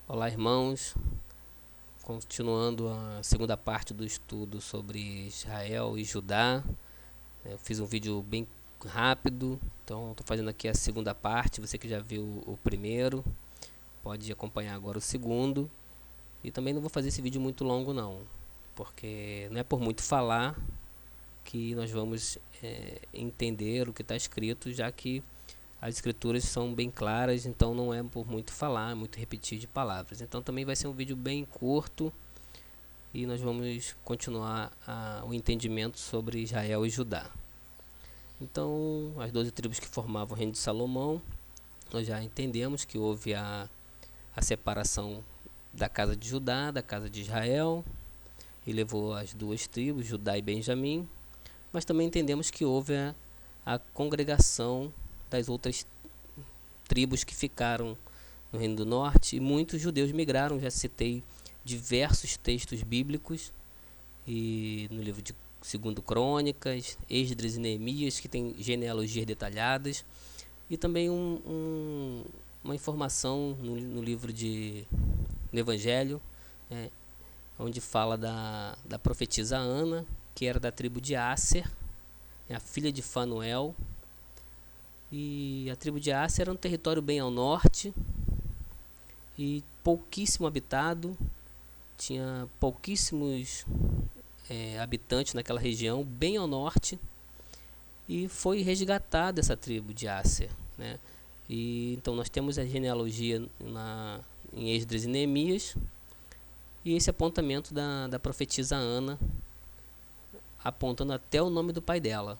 Olá, irmãos. Continuando a segunda parte do estudo sobre Israel e Judá. Eu fiz um vídeo bem rápido, então estou fazendo aqui a segunda parte. Você que já viu o primeiro, pode acompanhar agora o segundo. E também não vou fazer esse vídeo muito longo não, porque não é por muito falar que nós vamos entender o que está escrito, já que as escrituras são bem claras, então não é por muito falar, muito repetir de palavras. Então também vai ser um vídeo bem curto e nós vamos continuar o entendimento sobre Israel e Judá. Então, as 12 tribos que formavam o reino de Salomão, nós já entendemos que houve a separação da casa de Judá, da casa de Israel, e levou as duas tribos, Judá e Benjamim, mas também entendemos que houve a congregação das outras tribos que ficaram no Reino do Norte, e muitos judeus migraram. Já citei diversos textos bíblicos e no livro de 2 Crônicas, Esdras e Neemias, que tem genealogias detalhadas, e também uma informação no livro no Evangelho, né, onde fala da profetisa Ana, que era da tribo de Asser, a filha de Fanuel. E a tribo de Asser era um território bem ao norte e pouquíssimo habitado, tinha pouquíssimos habitantes naquela região, bem ao norte, e foi resgatada essa tribo de Asser, né? E então nós temos a genealogia em Esdras e Neemias, e esse apontamento da profetisa Ana, apontando até o nome do pai dela.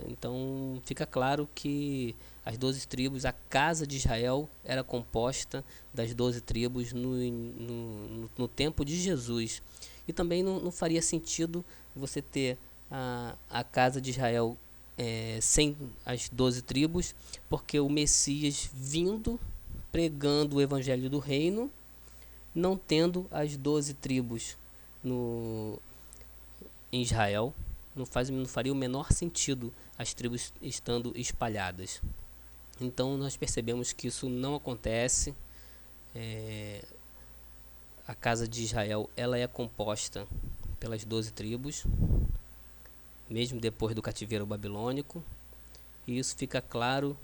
Então fica claro que as 12 tribos, a casa de Israel era composta das 12 tribos no tempo de Jesus. E também não faria sentido você ter a casa de Israel sem as 12 tribos, porque o Messias vindo, pregando o evangelho do reino, não tendo as 12 tribos em Israel, não faria o menor sentido as tribos estando espalhadas. Então nós percebemos que isso não acontece. A casa de Israel ela é composta pelas 12 tribos, mesmo depois do cativeiro babilônico, e isso fica claro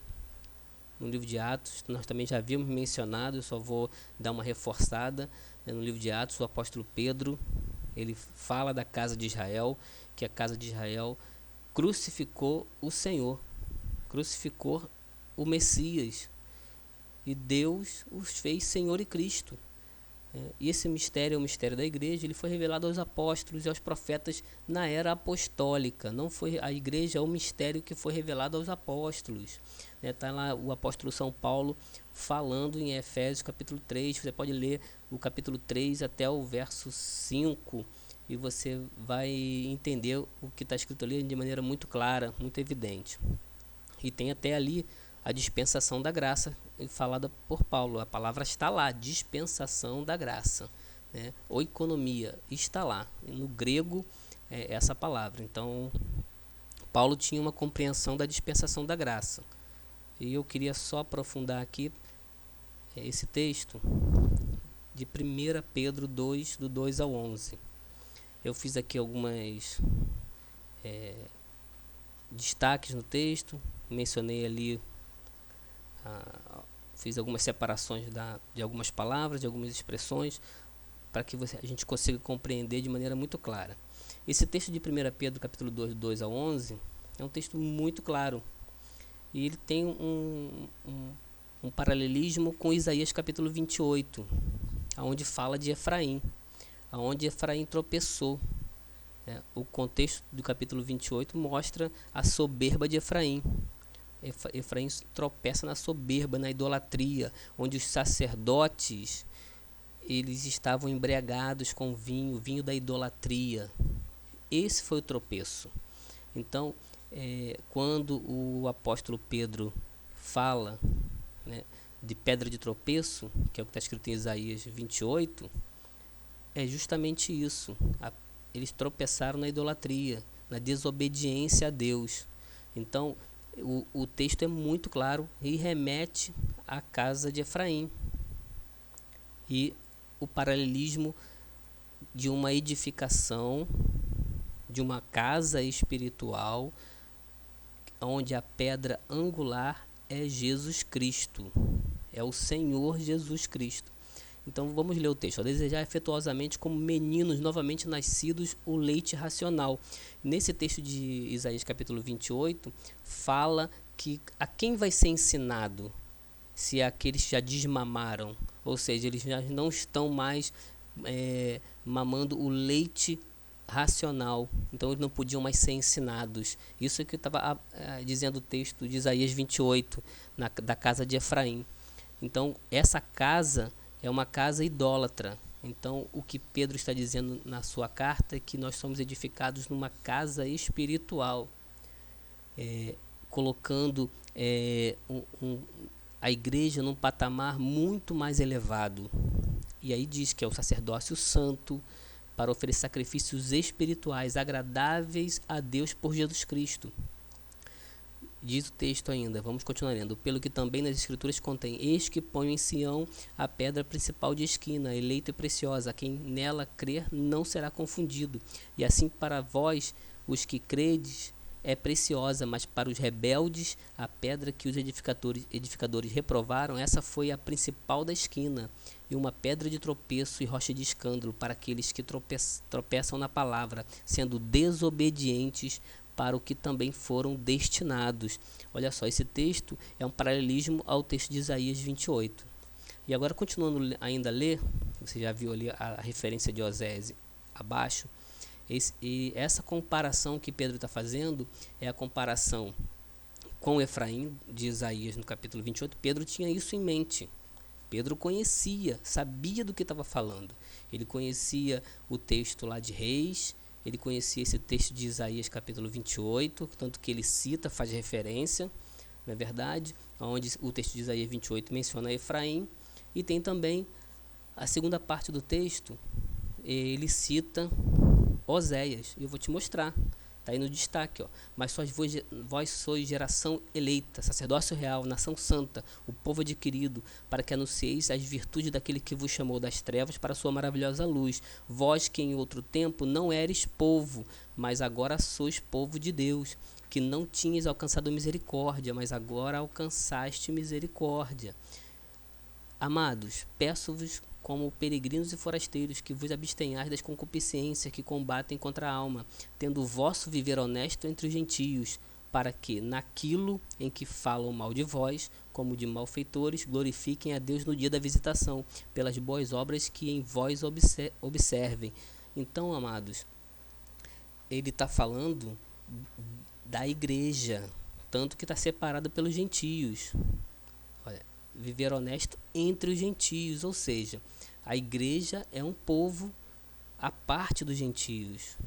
no livro de Atos. Nós também já havíamos mencionado, eu só vou dar uma reforçada, no livro de Atos. O apóstolo Pedro, ele fala da casa de Israel, que a casa de Israel crucificou o Senhor, crucificou o Messias, e Deus os fez Senhor e Cristo. E esse mistério é o mistério da igreja. Ele foi revelado aos apóstolos e aos profetas na era apostólica. Não foi a igreja, é o mistério que foi revelado aos apóstolos. Está lá o apóstolo São Paulo falando em Efésios capítulo 3. Você pode ler o capítulo 3 até o verso 5 e você vai entender o que está escrito ali de maneira muito clara, muito evidente. E tem até ali a dispensação da graça falada por Paulo. A palavra está lá, dispensação da graça, né? Oikonomia está lá. No grego é essa palavra. Então, Paulo tinha uma compreensão da dispensação da graça. E eu queria só aprofundar aqui esse texto de 1 Pedro 2, do 2 ao 11. Eu fiz aqui algumas destaques no texto, mencionei ali, fiz algumas separações de algumas palavras, de algumas expressões, para que a gente consiga compreender de maneira muito clara. Esse texto de 1 Pedro capítulo 2, do 2 ao 11, é um texto muito claro, e ele tem um paralelismo com Isaías capítulo 28, onde fala de Efraim, onde Efraim tropeçou. O contexto do capítulo 28 mostra a soberba de Efraim. Efraim tropeça na soberba, na idolatria, onde os sacerdotes eles estavam embriagados com vinho da idolatria. Esse foi o tropeço. Então, quando o apóstolo Pedro fala, né, de pedra de tropeço, que é o que está escrito em Isaías 28, é justamente isso. Eles tropeçaram na idolatria, na desobediência a Deus. Então, o texto é muito claro e remete à casa de Efraim. e o paralelismo de uma edificação, de uma casa espiritual, onde a pedra angular é Jesus Cristo, é o Senhor Jesus Cristo. Então vamos ler o texto. A desejar afetuosamente como meninos novamente nascidos o leite racional. Nesse texto de Isaías capítulo 28, fala que a quem vai ser ensinado se aqueles já desmamaram, ou seja, eles já não estão mais mamando o leite racional, então eles não podiam mais ser ensinados. Isso é que estava dizendo o texto de Isaías 28, da casa de Efraim. Então essa casa é uma casa idólatra. Então o que Pedro está dizendo na sua carta é que nós somos edificados numa casa espiritual, colocando a igreja num patamar muito mais elevado. E aí diz que é o sacerdócio santo, para oferecer sacrifícios espirituais agradáveis a Deus por Jesus Cristo. Diz o texto ainda, vamos continuar lendo. Pelo que também nas escrituras contém: eis que ponho em Sião a pedra principal de esquina, eleita e preciosa, quem nela crer não será confundido. E assim para vós, os que credes, é preciosa, mas para os rebeldes, a pedra que os edificadores reprovaram, essa foi a principal da esquina, e uma pedra de tropeço e rocha de escândalo para aqueles que tropeçam na palavra, sendo desobedientes para o que também foram destinados. Olha só, esse texto é um paralelismo ao texto de Isaías 28. E agora, continuando ainda a ler, você já viu ali a referência de Oséias abaixo, e essa comparação que Pedro está fazendo é a comparação com Efraim, de Isaías no capítulo 28. Pedro tinha isso em mente. Pedro conhecia, sabia do que estava falando. Ele conhecia o texto lá de Reis, ele conhecia esse texto de Isaías capítulo 28, tanto que ele cita, faz referência, não é verdade? Onde o texto de Isaías 28 menciona Efraim, e tem também a segunda parte do texto, ele cita Oséias, e eu vou te mostrar. Está aí no destaque, ó. Mas vós sois geração eleita, sacerdócio real, nação santa, o povo adquirido, para que anuncieis as virtudes daquele que vos chamou das trevas para a sua maravilhosa luz. Vós que em outro tempo não eres povo, mas agora sois povo de Deus, que não tinhas alcançado misericórdia, mas agora alcançaste misericórdia. Amados, peço-vos como peregrinos e forasteiros, que vos abstenhais das concupiscências que combatem contra a alma, tendo o vosso viver honesto entre os gentios, para que, naquilo em que falam mal de vós, como de malfeitores, glorifiquem a Deus no dia da visitação, pelas boas obras que em vós observem. Então, amados, ele está falando da igreja, tanto que está separada pelos gentios. Viver honesto entre os gentios, ou seja, a igreja é um povo à parte dos gentios,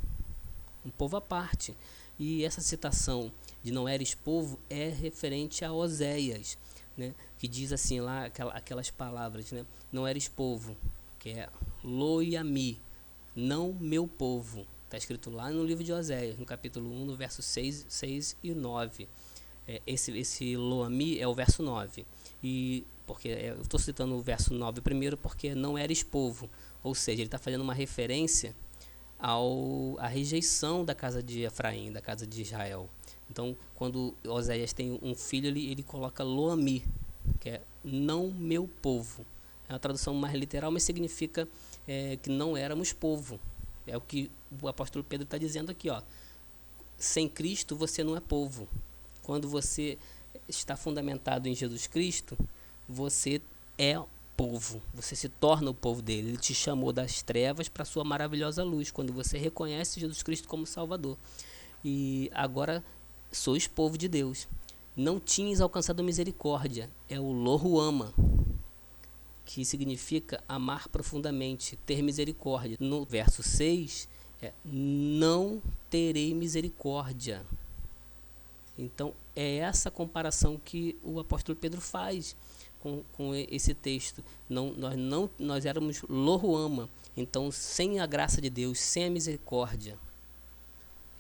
um povo à parte. E essa citação de não eres povo é referente a Oséias, né, que diz assim lá, aquelas palavras, né, não eres povo, que é loiami, não meu povo. Está escrito lá no livro de Oséias, no capítulo 1, no verso 6 e 9. Esse loami é o verso 9. E porque eu estou citando o verso 9 primeiro, porque não eres povo, ou seja, ele está fazendo uma referência à rejeição da casa de Efraim, da casa de Israel. Então, quando Oséias tem um filho, ele coloca loami, que é não meu povo. É uma tradução mais literal, mas significa que não éramos povo. É o que o apóstolo Pedro está dizendo aqui, ó. Sem Cristo você não é povo. Quando você está fundamentado em Jesus Cristo, você é povo, você se torna o povo dele. Ele te chamou das trevas para a sua maravilhosa luz, quando você reconhece Jesus Cristo como Salvador. E agora sois povo de Deus. Não tinhas alcançado misericórdia, é o lohuama, que significa amar profundamente, ter misericórdia. No verso 6, não terei misericórdia. Então, é essa comparação que o apóstolo Pedro faz com esse texto. Nós éramos lohuama, então sem a graça de Deus, sem a misericórdia.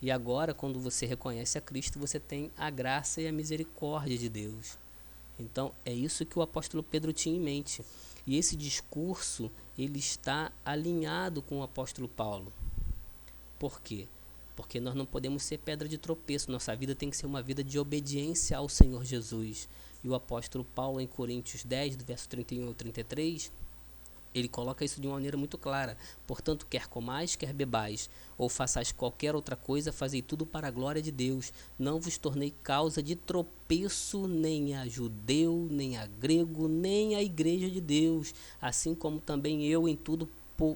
E agora, quando você reconhece a Cristo, você tem a graça e a misericórdia de Deus. Então, é isso que o apóstolo Pedro tinha em mente. E esse discurso, ele está alinhado com o apóstolo Paulo. Por quê? Porque nós não podemos ser pedra de tropeço. Nossa vida tem que ser uma vida de obediência ao Senhor Jesus. E o apóstolo Paulo, em Coríntios 10, do verso 31 ao 33, ele coloca isso de uma maneira muito clara. Portanto, quer comais, quer bebais, ou façais qualquer outra coisa, fazei tudo para a glória de Deus. Não vos tornei causa de tropeço nem a judeu, nem a grego, nem a igreja de Deus. Assim como também eu em tudo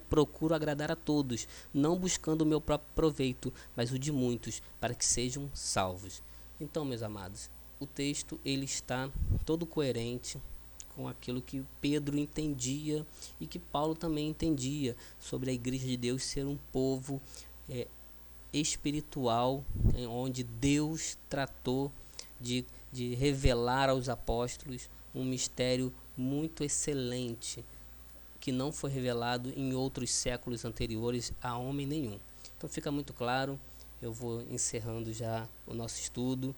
procuro agradar a todos, não buscando o meu próprio proveito, mas o de muitos, para que sejam salvos. Então, meus amados, o texto ele está todo coerente com aquilo que Pedro entendia e que Paulo também entendia sobre a igreja de Deus ser um povo espiritual, onde Deus tratou de revelar aos apóstolos um mistério muito excelente que não foi revelado em outros séculos anteriores a homem nenhum. Então fica muito claro. Eu vou encerrando já o nosso estudo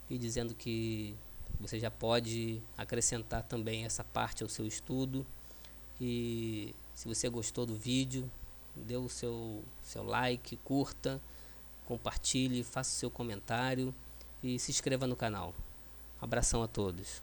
e dizendo que você já pode acrescentar também essa parte ao seu estudo. E se você gostou do vídeo, dê o seu like, curta, compartilhe, faça o seu comentário e se inscreva no canal. Abração a todos.